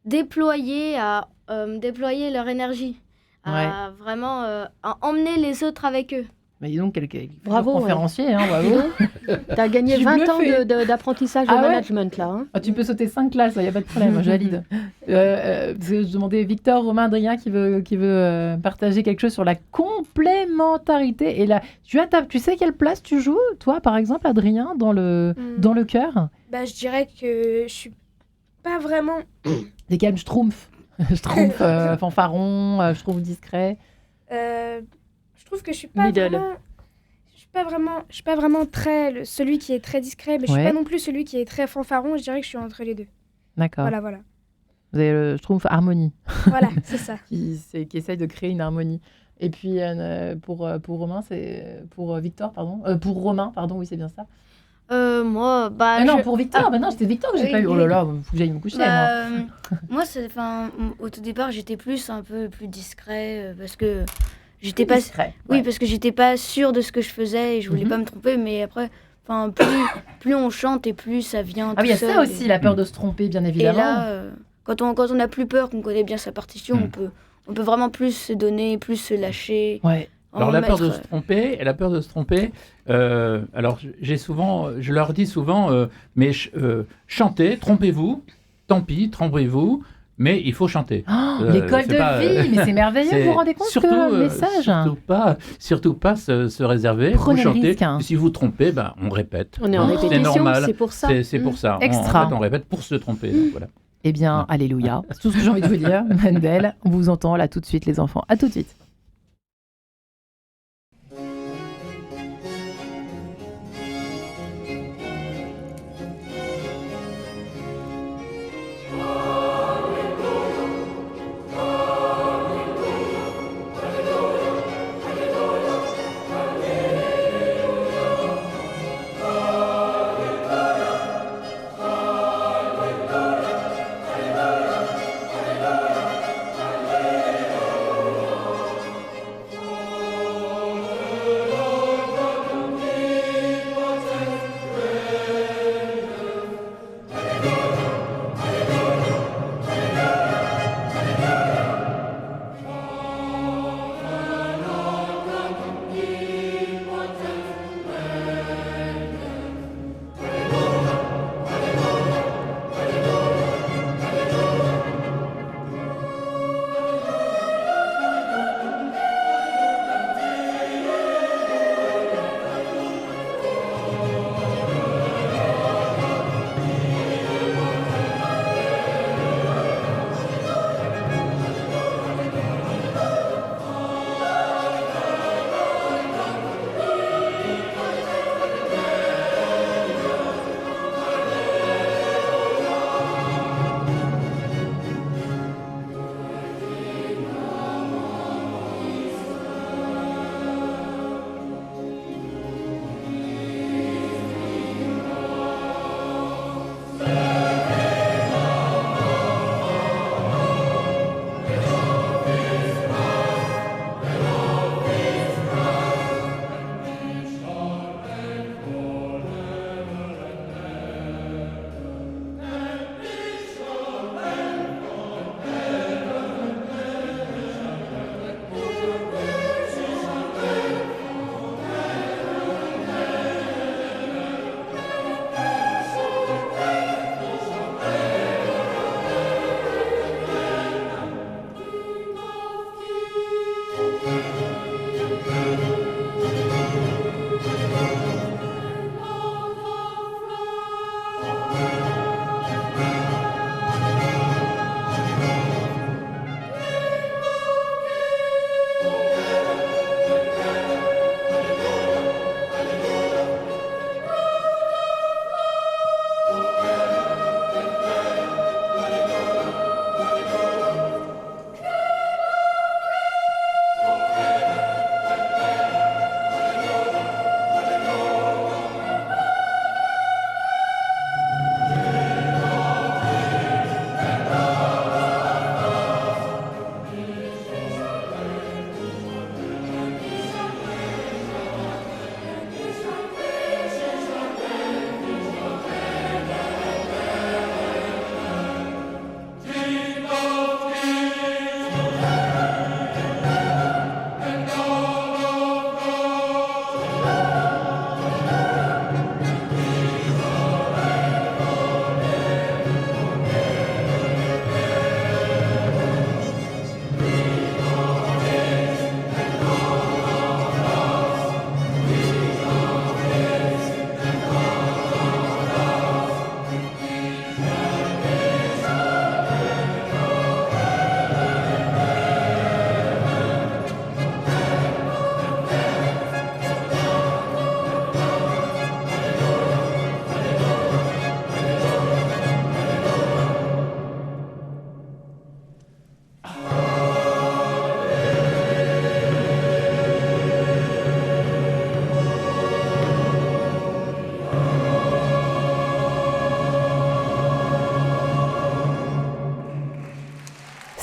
déployer leur énergie, à vraiment à emmener les autres avec eux. Mais dis donc, bravo, conférencier, hein, bravo. Tu as gagné 20 ans d'apprentissage de management, là. Hein. Tu peux sauter 5 classes, il n'y a pas de problème, je valide. Je demandais Victor, Romain, Adrien qui veut partager quelque chose sur la complémentarité. Et là, tu sais quelle place tu joues, toi, par exemple, Adrien, dans le chœur? Je dirais que je suis pas vraiment... Des calmes schtroumpf. Schtroumpf, fanfaron, je trouve discret. Je trouve que je suis pas vraiment très celui qui est très discret, mais je suis pas non plus celui qui est très fanfaron. Je dirais que je suis entre les deux. D'accord. Voilà. Vous avez le schtroumpf harmonie. Voilà, c'est ça. qui essaye de créer une harmonie. Et puis pour Romain, c'est pour Victor, pardon. Pour Romain, pardon, oui, c'est bien ça. Moi, non, pour Victor, non, c'était Victor que j'ai pas eu. Oh là là, faut que j'aille me coucher. Moi, au tout départ, j'étais un peu plus discret parce que j'étais pas discret. Oui, parce que j'étais pas sûre de ce que je faisais et je voulais pas me tromper. Mais après, plus on chante et plus ça vient. Ah oui, il y a ça aussi, la peur de se tromper, bien évidemment. Et là, quand on a plus peur, qu'on connaît bien sa partition, on peut vraiment plus se donner, plus se lâcher. Ouais. Alors la peur de se tromper, alors je leur dis souvent, mais chantez, trompez-vous, tant pis, trompez-vous, mais il faut chanter. L'école de vie, mais c'est merveilleux, vous vous rendez compte que message surtout pas se réserver, prenez vous chantez, risque, hein. Si vous trompez, on répète. On est en répétition, c'est normal, c'est pour ça. C'est pour ça. Extra. En fait, on répète pour se tromper. Donc, voilà. Eh bien, alléluia. C'est tout ce que j'ai envie de vous dire. Mendel, on vous entend là tout de suite, les enfants. À tout de suite.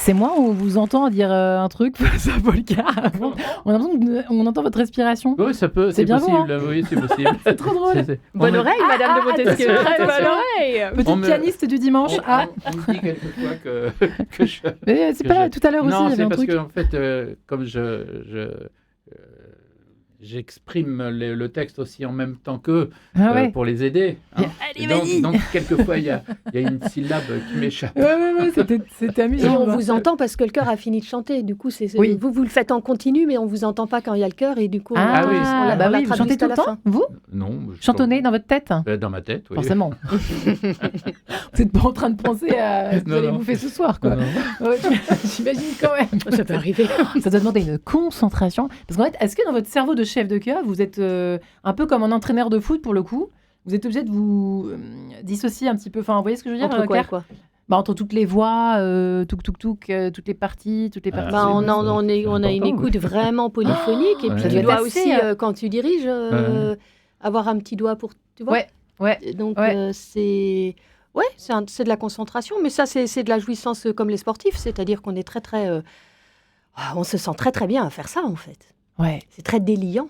C'est moi où on vous entend dire un truc face à Polgar. On a l'impression qu'on entend votre respiration. Oui, ça peut, c'est bien possible. vous, hein. Oui, c'est possible. C'est trop drôle. Bonne oreille, Madame de Montesquieu. attention, Bonne oreille. Petite pianiste du dimanche. On me dit quelquefois que je... Mais c'est que pas je- tout à l'heure aussi, Non, il y avait c'est un parce truc. que en fait, comme j'exprime le texte aussi en même temps qu'eux Ah ouais. pour les aider. hein. Allez, Et vas-y. donc, quelquefois, il y a une syllabe qui m'échappe. Ouais, c'était Et amusant. on vous entend parce que le chœur a fini de chanter. Du coup, Oui. vous le faites en continu, mais on vous entend pas quand il y a le chœur. Et du coup, Ah, oui, on la bah oui, vous traduit chantez jusqu'à tout le la temps, fin. vous Non, je Chantonnez dans votre tête chante- Dans ma tête, oui. Forcément. Vous n'êtes pas en train de penser à ce que vous Non, allez non. bouffer ce soir, quoi. Non, non. Ouais, j'imagine quand même. Ça peut arriver. Ça doit demander une concentration. Parce qu'en fait, est-ce que dans votre cerveau de chef de chœur, vous êtes un peu comme un entraîneur de foot pour le coup, vous êtes obligé de vous dissocier un petit peu. Enfin, vous voyez ce que je veux dire, Entre quoi et Claire quoi Bah, entre toutes les voix, toutes les parties, Ah, Bah, on a c'est une important, écoute vraiment polyphonique. Et Ouais. puis, Ça tu doit dois être aussi, assez, quand tu diriges, avoir un petit doigt pour. Tu vois Ouais. Donc, Ouais. c'est. Ouais, c'est de la concentration. Mais ça, c'est de la jouissance comme les sportifs. C'est-à-dire qu'on est très, très. On se sent très, très bien à faire ça, en fait. Ouais. C'est très déliant.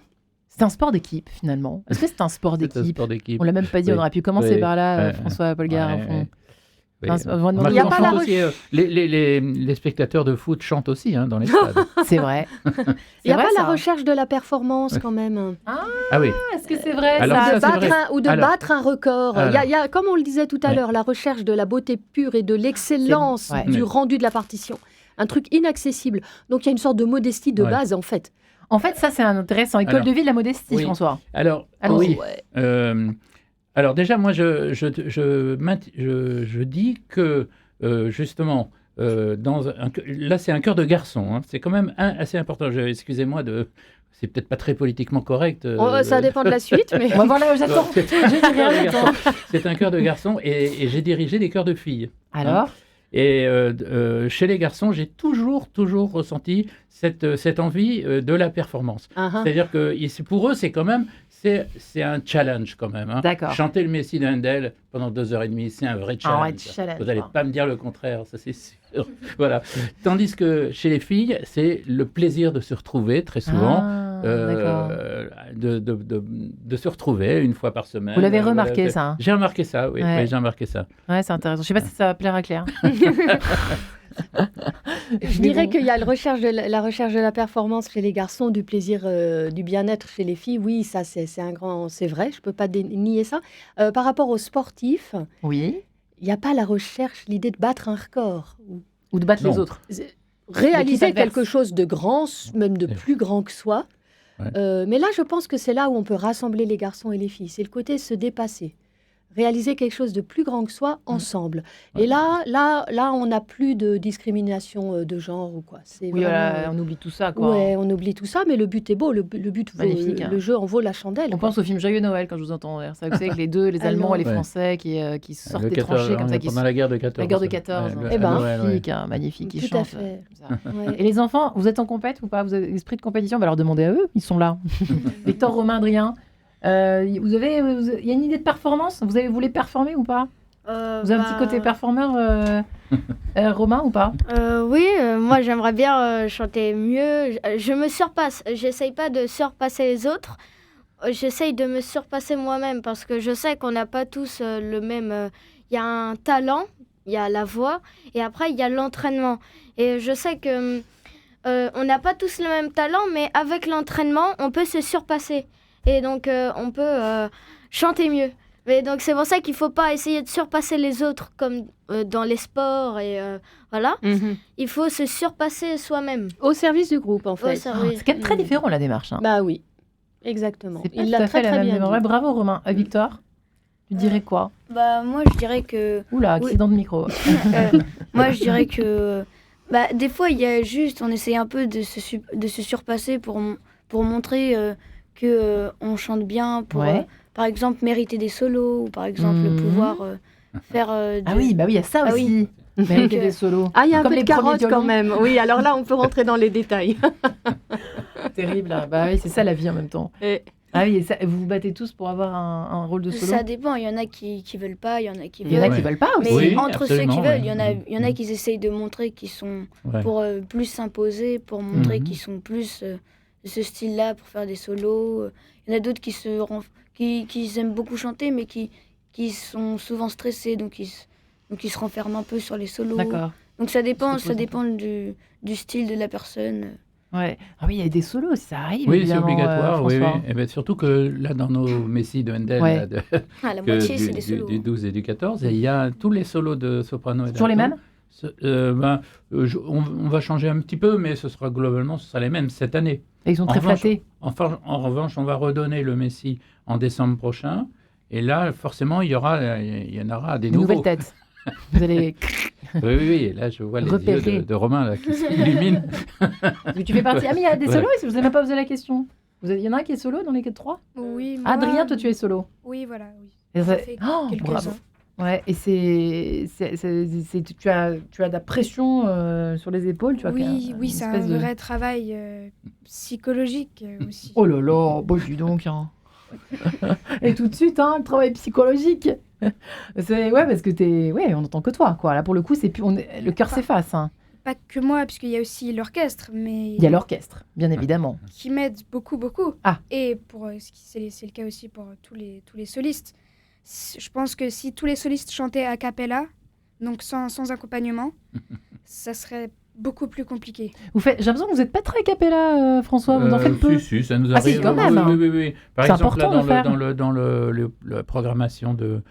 C'est un sport d'équipe, finalement. Est-ce que c'est un sport C'est un d'équipe sport d'équipe. On l'a même pas dit, Oui. on aurait pu commencer Oui. par là, Ouais. François Polgar, Ouais, au fond. ouais. Oui. Enfin, on va demander Il y a aux pas enfants. la chante aussi, les spectateurs de foot chantent aussi hein, dans les stades. C'est vrai. Il n'y a vrai, pas la ça. recherche de la performance, quand même. Ah oui. Est-ce que c'est vrai Alors, ça ça, de c'est battre vrai. ou de Alors- battre un record. Il y a, comme on le disait tout à Ouais. l'heure, la recherche de la beauté pure et de l'excellence Ouais. du Ouais. rendu de la partition. Un truc inaccessible. Donc il y a une sorte de modestie de Ouais. base, en fait. En fait, ça, c'est intéressant. École Alors, de vie de la modestie, oui. François. Alors, Allons-y. oui. Alors déjà, moi, je dis que justement, là, c'est un chœur de garçon. Hein. C'est quand même assez important. Excusez-moi de... C'est peut-être pas très politiquement correct. Ça dépend de la suite, mais... On va voir là, j'attends. C'est J'ai dit rien, j'attends. c'est un chœur de garçon et j'ai dirigé des chœurs de filles. Alors Et chez les garçons, j'ai toujours ressenti cette envie de la performance. C'est-à-dire que pour eux, c'est quand même c'est un challenge quand même. Hein. D'accord. Chanter le Messie d'Handel pendant 2h30, c'est un vrai challenge. ouais, challenge, Vous n'allez quoi. pas me dire le contraire, ça c'est sûr. Voilà. Tandis que chez les filles, c'est le plaisir de se retrouver très souvent. D'accord. De se retrouver une fois par semaine. Vous l'avez remarqué, ça, hein. J'ai remarqué ça, oui, Ouais. oui, j'ai remarqué ça. Ouais, c'est intéressant. Je sais pas si ça va plaire à Claire. Je dirais qu'il y a la recherche de la performance chez les garçons, du plaisir, du bien-être chez les filles. Oui, ça, c'est vrai, je ne peux pas nier ça. Par rapport aux sportifs, Oui. il n'y a pas la recherche, l'idée de battre un record. Ou de battre les Non. autres. Réaliser L'équipe adverse. quelque chose de grand, même de plus grand que soi. Ouais. Mais là, je pense que c'est là où on peut rassembler les garçons et les filles. C'est le côté se dépasser. Réaliser quelque chose de plus grand que soi ensemble. Ouais. Et là, on n'a plus de discrimination de genre ou quoi. C'est Oui, vraiment, voilà, on oublie tout ça, quoi. Ouais, on oublie tout ça, mais le but est beau. Le but vaut, Magnifique, hein. le jeu en vaut la chandelle. On quoi. pense au film Joyeux Noël quand je vous entends rire. Ça, vous savez que les deux, les Ah Allemands non. et les Ouais. Français qui sortent Le des 14, tranchées comme ça. pendant la guerre de 14. La guerre de 14. Ouais, hein. Eh ben, Noël, ouais. Magnifique, hein, magnifique. Ils Tout à chantent, fait. comme ça. Ouais. Et les enfants, vous êtes en compète ou pas? Vous avez l'esprit de compétition? Bah alors demandez à eux, ils sont là. Victor, Romain, Adrien. Il y a une idée de performance? Vous voulez performer ou pas? Vous avez un petit côté performeur, Romain, ou pas? Oui, moi j'aimerais bien chanter mieux. Je me surpasse. J'essaye pas de surpasser les autres. J'essaye de me surpasser moi-même parce que je sais qu'on n'a pas tous le même. Il y a un talent, il y a la voix et après il y a l'entraînement. Et je sais que on n'a pas tous le même talent, mais avec l'entraînement, on peut se surpasser. Et donc on peut chanter mieux. Mais donc c'est pour ça qu'il ne faut pas essayer de surpasser les autres comme dans les sports et voilà. Mhm. Il faut se surpasser soi-même. Au service du groupe, en fait. Oui. C'est quand même très différent la démarche. Hein. Bah oui, exactement. C'est pas Il tout l'a à fait très la très même bien démarche. Ouais, dit. bravo Romain. Victor, tu dirais quoi? Bah, moi, je dirais que... Oula, accident de micro. Moi, je dirais que... Bah, des fois, il y a juste... On essaye un peu de se surpasser pour montrer qu'on chante bien, pour, Ouais. par exemple, mériter des solos, ou par exemple, Mhm. pouvoir faire... Ah oui, bah oui, il y a ça Ah aussi. oui. Mériter des solos. Ah, il y a un Comme peu de les premiers carotte quand violons. même. Oui, alors là, on peut rentrer dans les détails. Terrible. Hein. Bah oui, c'est ça la vie en même temps. Et Ah oui, et ça, vous vous battez tous pour avoir un rôle de solo? Ça dépend, il y en a qui veulent pas, il y en a qui Il y en a veulent. qui veulent pas aussi. Mais Oui, entre ceux qui absolument, veulent, oui. il y en a qui essayent de montrer qu'ils sont Ouais. pour plus s'imposer, pour montrer Mhm. qu'ils sont plus de ce style-là, pour faire des solos. Il y en a d'autres qui aiment beaucoup chanter, mais qui sont souvent stressés, donc ils se renferment un peu sur les solos. D'accord. Donc ça dépend, Se posent un peu. du style de la personne. Ouais. Ah oui, il y a des solos, ça arrive. Oui, c'est évidemment, obligatoire. Oui, oui. François. Et ben, surtout que là, dans nos Messies de Handel, Ouais. là, Ah, la que moitié, c'est des solos. du 12 et du 14, et il y a tous les solos de soprano et Toujours les d'alto. mêmes? On va changer un petit peu, mais ce sera les mêmes cette année. Et ils sont En très revanche, flattés. En revanche, on va redonner le Messie en décembre prochain. Et là, forcément, il y en aura des Des nouveaux. nouvelles têtes. Vous allez. Oui, oui, et là, je vois les Repérer. yeux de Romain là, qui s'illuminent. Tu fais partie. Ah, mais il y a des Ouais. solos, je vous ai même pas posé la question. Il y en a un qui est solo dans les 3? Oui, moi, Adrien, toi, tu es solo. Oui, voilà, oui. Et Ça ça- fait Oh, quelques-uns. bravo. Ouais, et tu as de la pression sur les épaules, tu as Oui, une oui, c'est un espèce de- vrai travail psychologique aussi. Oh là là, bon, dis donc. Hein. Et tout de suite, hein, le travail psychologique. Ouais, parce que ouais, on n'entend que toi, quoi. Là, pour le coup, le cœur s'efface. Hein. Pas que moi, puisqu'il y a aussi l'orchestre, mais Il y a l'orchestre, bien évidemment. qui m'aide beaucoup, beaucoup. Ah. Et c'est le cas aussi pour tous les solistes. Je pense que si tous les solistes chantaient a cappella, donc sans accompagnement, ça serait beaucoup plus compliqué. J'ai l'impression que vous n'êtes pas très capella, François. Vous en faites peu. Si, ça nous Ah, si, arrive. quand même, Oui, hein. oui, oui, oui. Par C'est exemple, là, important de faire. dans la programmation de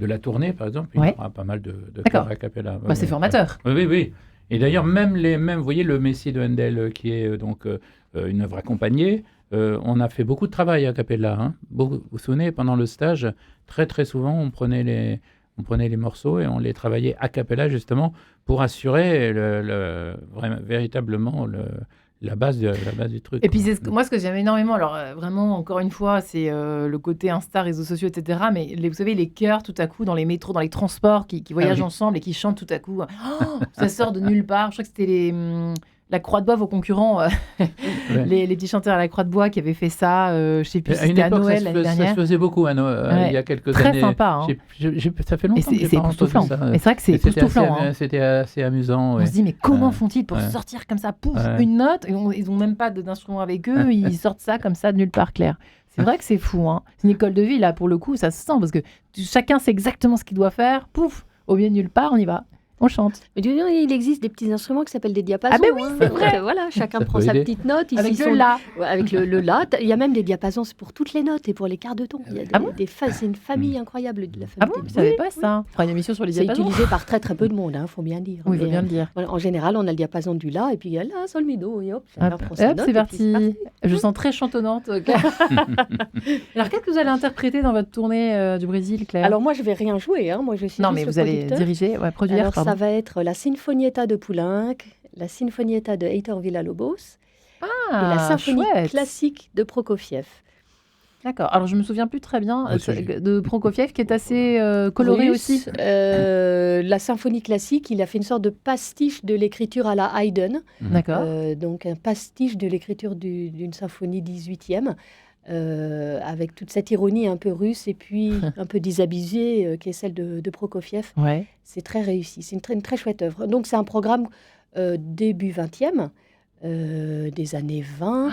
la tournée, par exemple, il Ouais. y aura pas mal de D'accord. chœurs a cappella. Bah, c'est formateur. Oui, oui, oui. Et d'ailleurs, vous voyez, le Messie de Handel, qui est donc une œuvre accompagnée, on a fait beaucoup de travail a cappella. Hein. Vous vous souvenez, pendant le stage, très très souvent, on prenait les morceaux et on les travaillait a cappella, justement, pour assurer véritablement la base du truc. Et puis, moi, ce que j'aime énormément, alors vraiment, encore une fois, c'est le côté Insta, réseaux sociaux, etc. Mais vous savez, les chœurs, tout à coup, dans les métros, dans les transports, qui voyagent oui. ensemble et qui chantent tout à coup. Oh, ça sort de nulle part. Je crois que c'était la Croix de Bois, vos concurrents, Ouais. les petits chanteurs à la Croix de Bois qui avaient fait ça. Je sais plus si À une c'était à époque, Noël ça l'année se dernière. faisait beaucoup il y a quelques Très années. sympa, hein. Ça fait Et longtemps que j'ai c'est pas entendu époustouflant. ça. Et c'est vrai que c'est Et c'était époustouflant. Hein. C'était assez amusant. On ouais. se dit, mais comment Ouais. font-ils pour Ouais. sortir comme ça, pouf, Ouais. une note, et ils n'ont même pas d'instrument avec eux, ils sortent ça comme ça de nulle part, clair. C'est vrai que c'est fou. Hein. C'est une école de vie, là, pour le coup, ça se sent, parce que chacun sait exactement ce qu'il doit faire, pouf, au milieu de nulle part, on y va, on chante. Mais tu vois, il existe des petits instruments qui s'appellent des diapasons. Ah ben oui, hein. c'est vrai. Donc, voilà, chacun Ça prend peut sa aider. petite note. Ici, Avec ils le sont- la. Ouais, avec le la. Il y a même des diapasons c'est pour toutes les notes et pour les quarts de ton. Il y a Ah bon c'est une famille incroyable de la Ah famille. bon, des- je savais Oui, pas ça. On fera une émission sur les C'est diapasons. utilisé par très très peu de monde, il faut bien dire. Oui, il faut Mais, bien le dire. voilà, en général, on a le diapason du la et puis il y a la, sol, mi, do et hop, chacun Hop, prend sa hop, note. c'est et parti. puis Je sens très chantonnante, Claire. Alors, qu'est-ce que vous allez interpréter dans votre tournée du Brésil, Claire? Alors moi, je vais rien jouer, hein. Moi je suis non, juste mais le vous allez producteur. diriger, produire, Alors pardon. ça va être la Sinfonietta de Poulenc, la Sinfonietta de Heitor Villa-Lobos et la symphonie chouette. classique de Prokofiev. D'accord. Alors, je me souviens plus très bien Ah, c'est de Prokofiev, qui est assez coloré Russe, aussi. La symphonie classique, il a fait une sorte de pastiche de l'écriture à la Haydn, D'accord. donc un pastiche de l'écriture d'une symphonie 18e, avec toute cette ironie un peu russe et puis un peu désabusée qui est celle de Prokofiev. Ouais. C'est très réussi, c'est une très chouette œuvre. Donc c'est un programme début 20e, des années 20,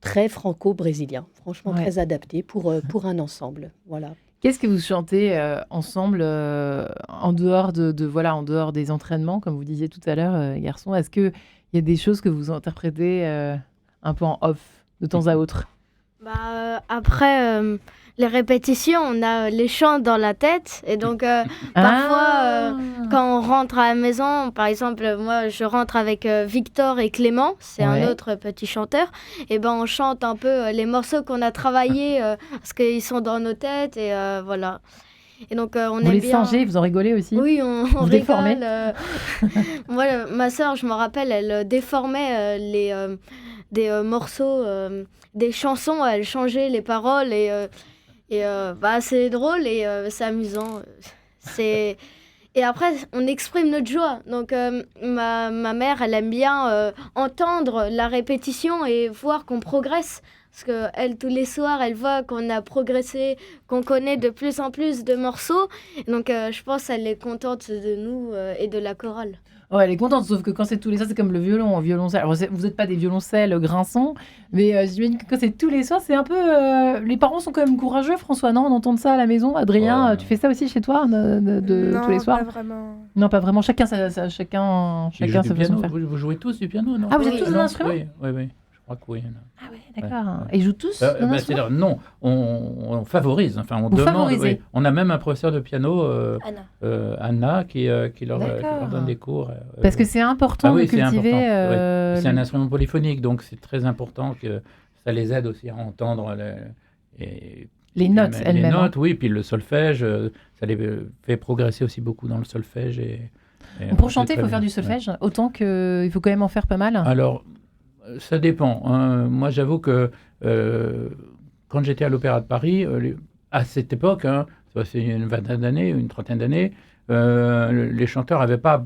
très franco-brésilien, franchement Ouais. très adapté pour un ensemble. Voilà. Qu'est-ce que vous chantez ensemble en dehors en dehors des entraînements, comme vous disiez tout à l'heure, garçon? Est-ce qu'il y a des choses que vous interprétez un peu en off de temps à autre? Après les répétitions, on a les chants dans la tête. Et donc, parfois, quand on rentre à la maison, par exemple, moi, je rentre avec Victor et Clément, c'est Ouais. un autre petit chanteur, et ben on chante un peu les morceaux qu'on a travaillés parce qu'ils sont dans nos têtes. Et voilà. Et donc, on vous aime les bien... singez, vous en rigolez aussi? Oui, on Vous déformez? rigole. Moi, ma sœur, je me rappelle, elle déformait des morceaux, des chansons, elle changeait les paroles et c'est drôle et c'est amusant. Et après, on exprime notre joie. Donc, ma mère, elle aime bien entendre la répétition et voir qu'on progresse. Parce qu'elle, tous les soirs, elle voit qu'on a progressé, qu'on connaît de plus en plus de morceaux. Et donc, je pense qu'elle est contente de nous et de la chorale. Ouais, elle est contente, sauf que quand c'est tous les soirs, c'est comme le violoncelle. Alors, vous n'êtes pas des violoncelles grinçants, mais j'imagine que quand c'est tous les soirs, c'est un peu... les parents sont quand même courageux, François, non, d'entendre ça à la maison. Adrien, tu fais ça aussi chez toi, non, tous les soirs? Non, pas vraiment. Non, pas vraiment. Chacun sa façon de faire. Vous jouez tous du piano, non? Ah, vous êtes tous un instrument? Oui. Je crois que oui. Ah ouais, d'accord. Et ils jouent tous c'est-à-dire, non, on favorise, enfin on demande. Oui. On a même un professeur de piano, Anna, qui leur donne des cours. Parce que c'est important de cultiver... C'est un instrument polyphonique, donc c'est très important que ça les aide aussi à entendre les notes elles-mêmes. Les notes, oui, puis le solfège, ça les fait progresser aussi beaucoup dans le solfège. Pour chanter, il faut faire du solfège, autant qu'il faut quand même en faire pas mal. Alors... Ça dépend. Moi, j'avoue que quand j'étais à l'Opéra de Paris, à cette époque, c'est une vingtaine d'années, une trentaine d'années, les chanteurs n'avaient pas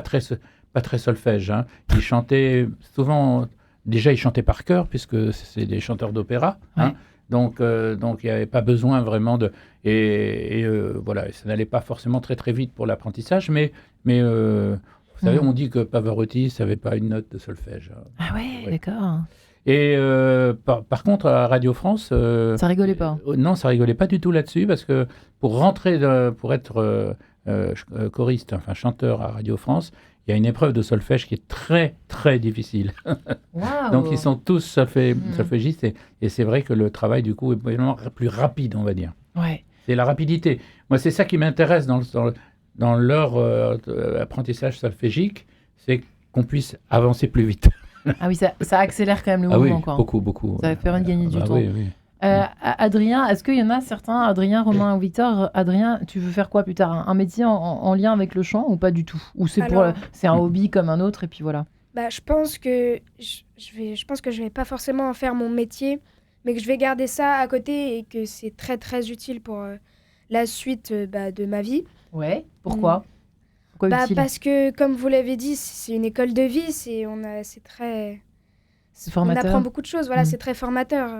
très solfège. Ils chantaient souvent... Déjà, ils chantaient par chœur, puisque c'est des chanteurs d'opéra. Ouais. Donc, il n'y avait pas besoin vraiment de... voilà, ça n'allait pas forcément très, très vite pour l'apprentissage, mais vous savez, on dit que Pavarotti ne savait pas une note de solfège. Ah ouais. D'accord. Et par contre, à Radio France... ça rigolait pas. Non, ça rigolait pas du tout là-dessus, parce que pour être choriste, enfin chanteur à Radio France, il y a une épreuve de solfège qui est très, très difficile. Wow. Donc, ils sont tous solfégistes, et c'est vrai que le travail, du coup, est vraiment plus rapide, on va dire. Ouais. C'est la rapidité. Moi, c'est ça qui m'intéresse dans leur apprentissage solfégique, c'est qu'on puisse avancer plus vite. Ah oui, ça accélère quand même le mouvement. Oui, quoi. beaucoup. Ça va permettre de gagner du temps. Oui. Adrien, est-ce qu'il y en a certains, Adrien, Romain ou Victor, Adrien, tu veux faire quoi plus tard? Un métier en lien avec le chant ou pas du tout? Ou c'est un hobby comme un autre et puis voilà? Je pense que je vais pas forcément en faire mon métier, mais que je vais garder ça à côté et que c'est très très utile pour la suite de ma vie. Ouais, pourquoi? Pourquoi utile? Parce que, comme vous l'avez dit, c'est une école de vie, c'est formateur. On apprend beaucoup de choses, voilà, c'est très formateur.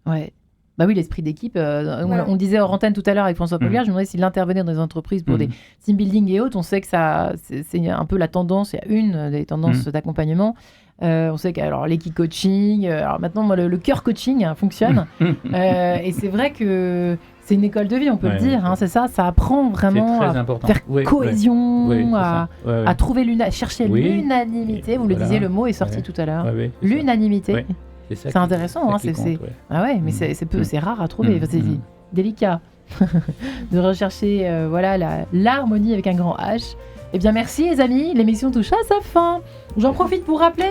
Ouais. Bah oui, l'esprit d'équipe. On disait hors antenne tout à l'heure avec François Polgar, je me demandais s'il intervenait dans des entreprises pour des team building et autres. On sait que c'est un peu la tendance, il y a une des tendances d'accompagnement. On sait que l'équipe coaching, alors maintenant moi, le cœur coaching fonctionne. Et c'est vrai que c'est une école de vie, on peut le dire. C'est ça apprend vraiment à faire cohésion, à trouver chercher l'unanimité. Vous le disiez, le mot est sorti tout à l'heure. L'unanimité. C'est intéressant, mais c'est rare à trouver. C'est délicat de rechercher l'harmonie avec un grand H. Eh bien, merci les amis, l'émission touche à sa fin. J'en profite pour rappeler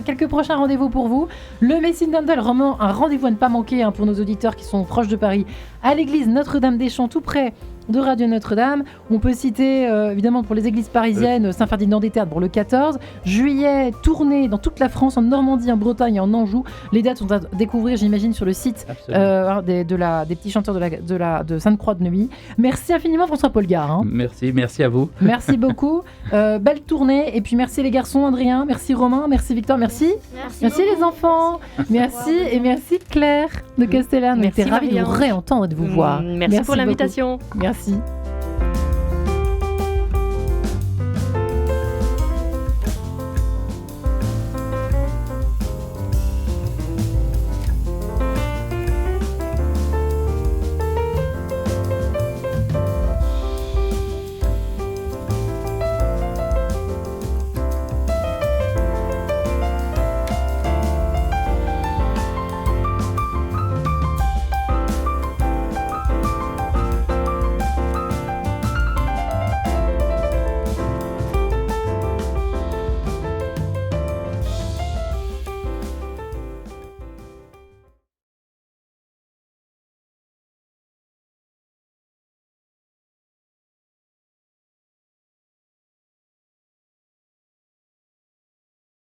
quelques prochains rendez-vous pour vous. Le Messine Dandel, vraiment un rendez-vous à ne pas manquer pour nos auditeurs qui sont proches de Paris, à l'église Notre-Dame-des-Champs, tout près de Radio Notre-Dame. On peut citer évidemment pour les églises parisiennes Saint-Ferdinand-des-Terres pour le 14 juillet, tournée dans toute la France, en Normandie, en Bretagne et en Anjou. Les dates sont à découvrir, j'imagine, sur le site des petits chanteurs de Sainte-Croix de Neuilly. Merci infiniment François Polgar. Merci à vous. Merci beaucoup. Belle tournée et puis merci les garçons, Adrien, merci Romain, merci Victor, merci les enfants, merci et merci Claire de Castellane. On était ravis de vous réentendre et de vous voir. Merci pour l'invitation. Merci.